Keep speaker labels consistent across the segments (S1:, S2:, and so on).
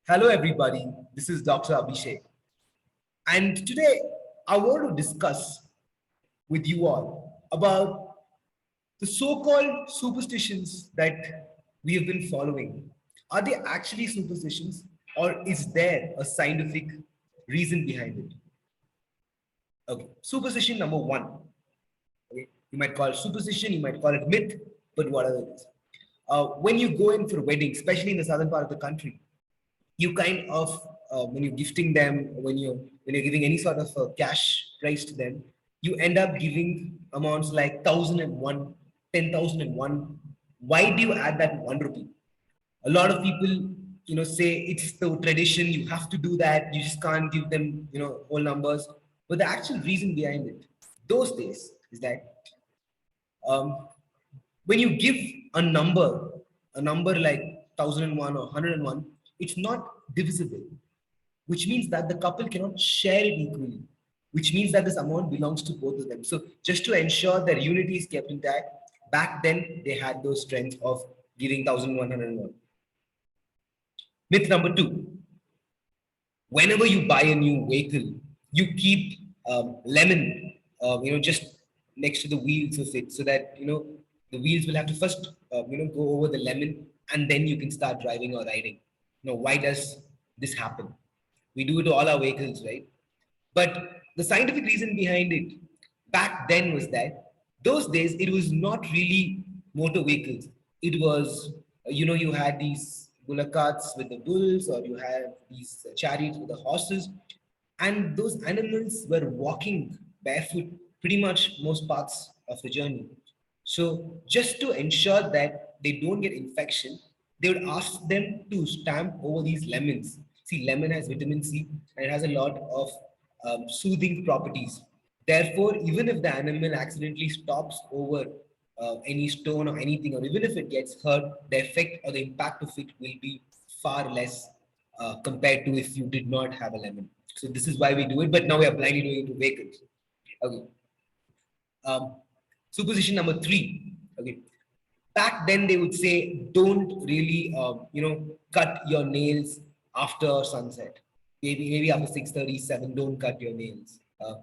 S1: Hello, everybody. This is Dr. Abhishek. And today I want to discuss with you all about the so called superstitions that we have been following. Are they actually superstitions or is there a scientific reason behind it? Okay, superstition number one. Okay, you might call it superstition, you might call it myth, but whatever it is. When you go in for a wedding, especially in the southern part of the country, you kind of when you're gifting them, when you're giving any sort of cash price to them, you end up giving amounts like 1,001, 10,001. Why do you add that 1 rupee? A lot of people, say it's the tradition, you have to do that, you just can't give them, whole numbers. But the actual reason behind it those days is that um, when you give a number, a number like 1,001 or 101, it's not divisible, which means that the couple cannot share it equally, which means that this amount belongs to both of them. So just to ensure their unity is kept intact, back then they had those strengths of giving 1,101. Myth number two, whenever you buy a new vehicle, you keep lemon, just next to the wheels of it, so that the wheels will have to first, go over the lemon, and then you can start driving or riding. Why does this happen? We do it to all our vehicles, right? But the scientific reason behind it back then was that those days it was not really motor vehicles. It was, you had these bullock carts with the bulls, or you had these chariots with the horses, and those animals were walking barefoot pretty much most parts of the journey. So just to ensure that they don't get infection, they would ask them to stamp over these lemons. See, lemon has vitamin C and it has a lot of soothing properties. Therefore, even if the animal accidentally stops over any stone or anything, or even if it gets hurt, the effect or the impact of it will be far less compared to if you did not have a lemon. So this is why we do it, but now we are blindly doing it to vehicles. Okay. Um, Superstition number three. Okay. Back then they would say don't really cut your nails after sunset. Maybe after 6:37, don't cut your nails.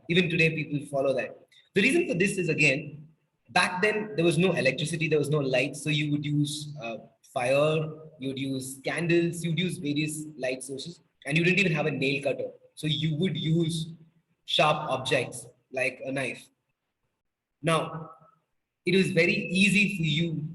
S1: Even today people follow that. The reason for this is, again, back then there was no electricity, there was no light, so you would use fire, you would use candles, you'd use various light sources, and you didn't even have a nail cutter, so you would use sharp objects like a knife. Now, it was very easy for you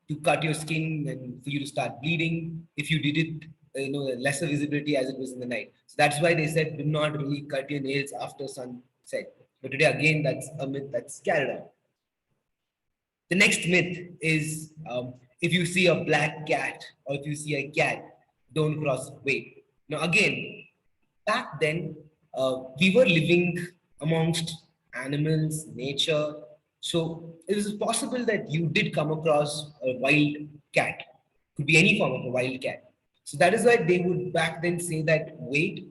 S1: to cut your skin and for you to start bleeding if you did it, lesser visibility as it was in the night. So that's why they said do not really cut your nails after sunset. But today, again, that's a myth that's carried on. The next myth is if you see a black cat or if you see a cat, don't cross way. Now, again, back then, we were living amongst animals, nature. So it is possible that you did come across a wild cat. Could be any form of a wild cat. So that is why they would back then say that wait,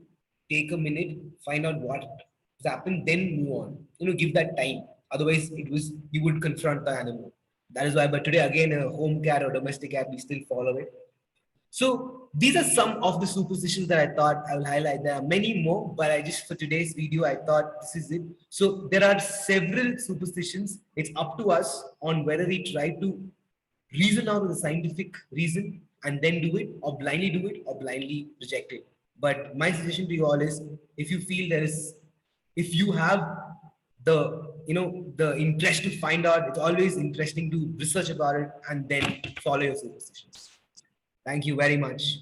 S1: take a minute, find out what has happened, then move on. Give that time. Otherwise, it was you would confront the animal. That is why. But today, again, a home cat or domestic cat, we still follow it. So these are some of the superstitions that I thought I will highlight. There are many more, but I just for today's video, I thought this is it. So there are several superstitions. It's up to us on whether we try to reason out with a scientific reason and then do it, or blindly do it, or blindly reject it. But my suggestion to you all is, if you feel if you have the interest to find out, it's always interesting to research about it and then follow your superstitions. Thank you very much.